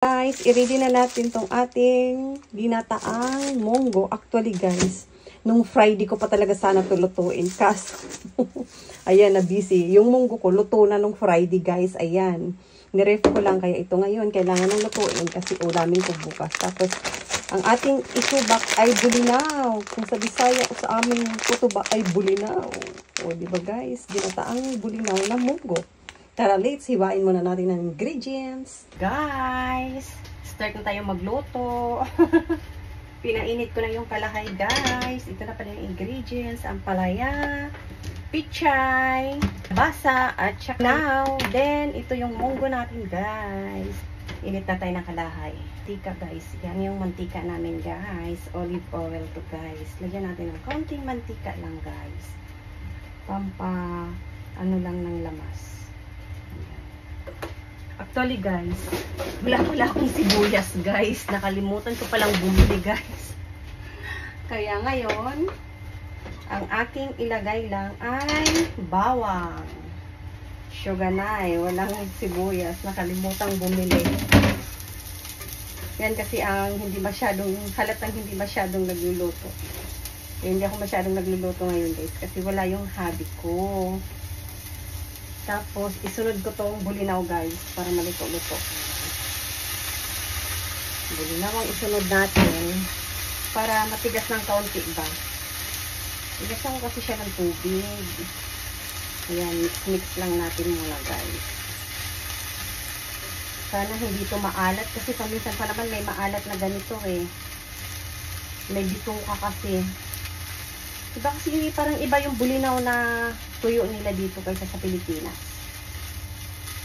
Guys, i-ready na natin tong ating ginataang munggo. Actually guys, nung Friday ko pa talaga sana ito lutuin. Kaso, ayan na busy. Yung munggo ko, luto na nung Friday guys. Ayan. Niref ko lang kaya ito ngayon. Kailangan nang lutuin kasi ulamin ko bukas. Tapos, ang ating isubak ay bulinaw. Kung sa Bisaya o sa aming kutuba ay bulinaw. O diba guys, ginataang bulinaw na munggo. Tara, let's hiwain muna natin ng ingredients. Guys, start na tayo magluto. Pinainit ko na yung kalahay, guys. Ito na pala yung ingredients. Ampalaya, pichay, basa, at saka now. Then, ito yung munggo natin, guys. Init na tayo ng kalahay. Mantika, guys. Yan yung mantika namin, guys. Olive oil to, guys. Lagyan natin ng konting mantika lang, guys. Ano lang ng lamas. Actually guys, wala akong sibuyas guys. Nakalimutan ko palang bumili guys. Kaya ngayon, ang aking ilagay lang ay bawang. Shoganay, walang sibuyas. Nakalimutan bumili. Yan kasi ang hindi masyadong, halatang hindi masyadong nagluluto. Hindi ako masyadong nagluluto ngayon guys. Kasi wala yung hobby ko. Tapos, isunod ko tong bulinaw guys, para maluto-luto. Bulinaw ang isunod natin, para matigas ng kaunti ba. Igasan ko kasi siya ng tubig. Ayan, mix lang natin muna guys. Sana hindi ito maalat, kasi paminsan pa naman may maalat na ganito eh. May bitong ka kasi. Diba kasi parang iba yung bulinaw na tuyo nila dito kaysa sa Pilipinas.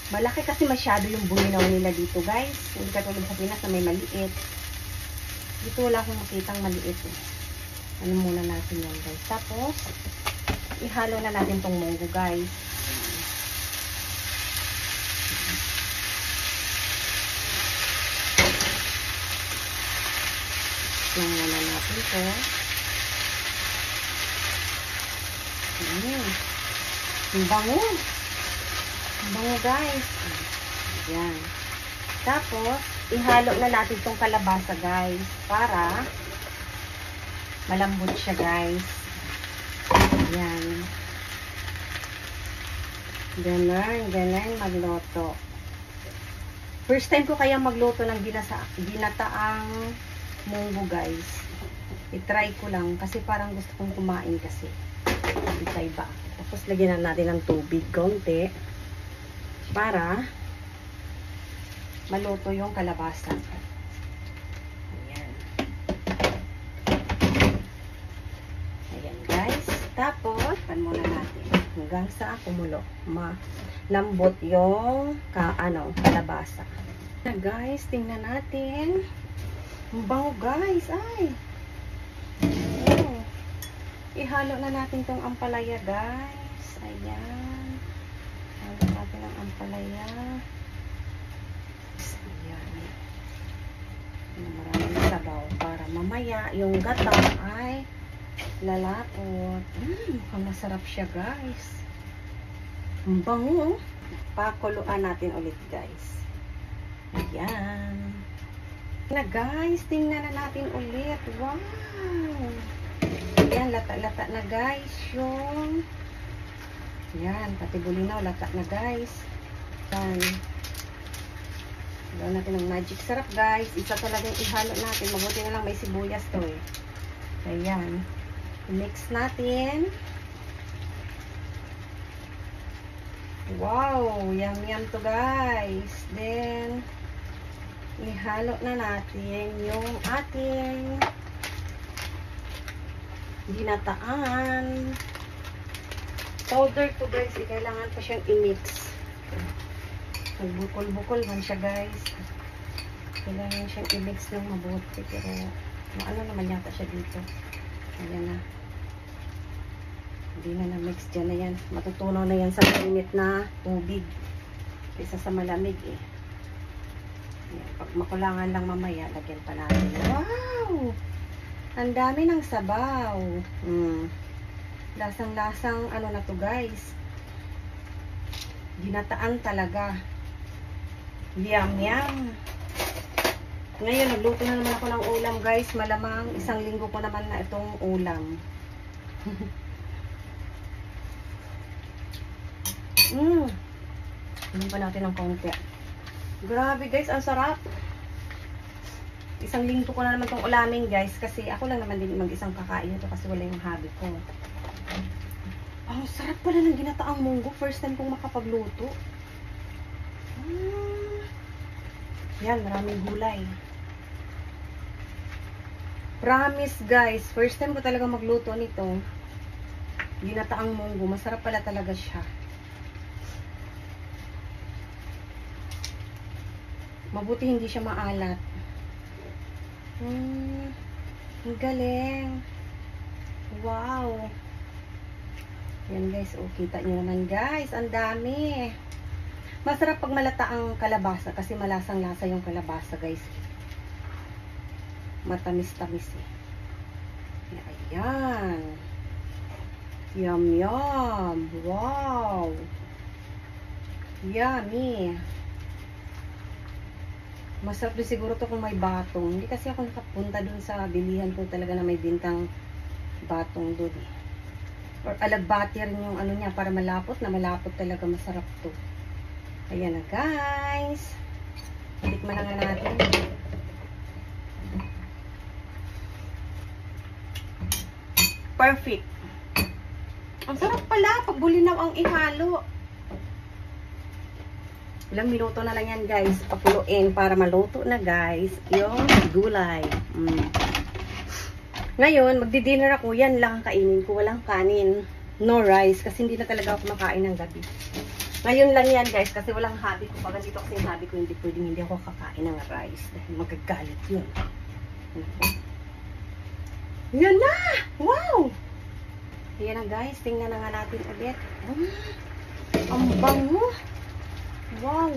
Malaki kasi masyado yung bulinaw nila dito guys. Hindi katulad sa Pinas na may maliit. Dito wala akong makitang maliit eh. Ano muna natin yan guys. Tapos, ihalo na natin tong munggo guys. Yan muna natin ito. Ang bango. Ang bango guys. Ayan. Tapos, ihalo na natin itong kalabasa guys. Para malambot siya guys. Ayan. Ganun magluto. First time ko kaya magluto ng ginataang munggo guys. I-try ko lang kasi parang gusto kong kumain kasi. Bitay ba? Tapos lagyan na natin ng tubig konti para maluto yung kalabasa. Ayan. Ayan guys. Tapos, pan muna natin hanggang sa kumulo. Malambot yung kalabasa. Ayan guys, tingnan natin. Ang bango guys. Ay! Ihalo na natin tong ampalaya guys. Ayan. Halo natin ang ampalaya. Ayan. Maraming sabaw para mamaya yung gata ay lalapot. Mukhang masarap siya guys. Ang bango. Pakuluan natin ulit guys. Ayan. Na guys, tingnan na natin ulit. Wow! Ayan, lata-lata na guys yung yan, pati bulinaw, lata na guys. Yan. Gawin natin ng magic sarap guys. Isa talagang ihalo natin. Mabuti na lang may sibuyas to eh. Ayan. Mix natin. Wow! Yum to guys. Then, ihalo na natin yung ating ginataan powder to guys. Kailangan pa siyang i-mix. Nagbukol-bukol man siya guys. Kailangan siyang i-mix ng mabuti. Pero ano naman yata siya dito. Ayan na. Hindi na na-mix dyan na yan. Matutunaw na yan sa mainit na tubig. Kaysa sa malamig eh. Ayan. Pag makulangan lang mamaya, lagyan pa natin. Wow! Ang dami ng sabaw. Lasang-lasang ano na to guys. Ginataan talaga. Yum, yum. Ngayon, nagluto na naman ako ng ulam, guys. Malamang, 1 linggo ko naman na itong ulam. Inom pa natin ng konti. Grabe, guys. Ang sarap. 1 linggo ko na naman itong ulamin, guys. Kasi ako lang naman din mag-isang kakain ito kasi wala yung hobby ko. Ang sarap pala ng ginataang munggo. First time kong makapagluto. Yan, maraming gulay. Promise, guys. First time ko talaga magluto nito. Ginataang munggo. Masarap pala talaga siya. Mabuti hindi siya maalat. Ang galing. Wow. Yan, guys. O, kita nyo naman, guys. Ang dami. Masarap pag malata ang kalabasa kasi malasang-lasa yung kalabasa, guys. Matamis-tamis eh. Ayan. Yum, yum. Wow. Yummy. Masarap din siguro to kung may batong. Hindi kasi ako nakapunta dun sa bilihan ko talaga na may bintang batong dun eh. Or alagbati rin yung ano niya para malapot na malapot talaga. Masarap to. Ayan na, guys. Tikman na nga natin. Perfect. Ang sarap pala pag bulinaw ang ihalo. Ilang minuto na lang yan, guys. Pakuluin para maluto na, guys, yung gulay. Ngayon, magdi-dinner ako. Yan lang ang kainin ko. Walang kanin. No rice. Kasi hindi na talaga ako makain ng gabi. Ngayon lang yan, guys, kasi walang hobby ko. Pag dito kasi yung hobby ko, hindi pwedeng hindi ako kakain ng rice. Dahil magagalit yun. Yan na! Wow! Yan na, guys. Tingnan na nga natin ulit. Ang bango! Wow!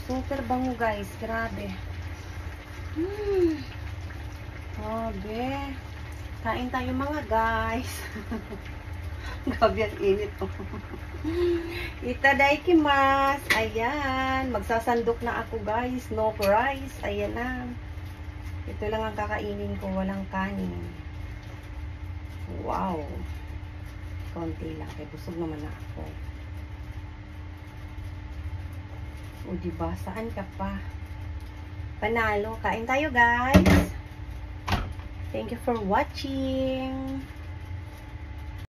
Super bango, guys. Grabe. Grabe. Kain tayo mga guys. Grabe ang init po. Itadakimasu. Ayan. Magsasandok na ako, guys. No rice. Ayan na. Ito lang ang kakainin ko. Walang kanin. Wow. Konti lang. Kaya busog naman na ako. O, diba? Saan ka pa? Panalo. Kain tayo, guys. Thank you for watching.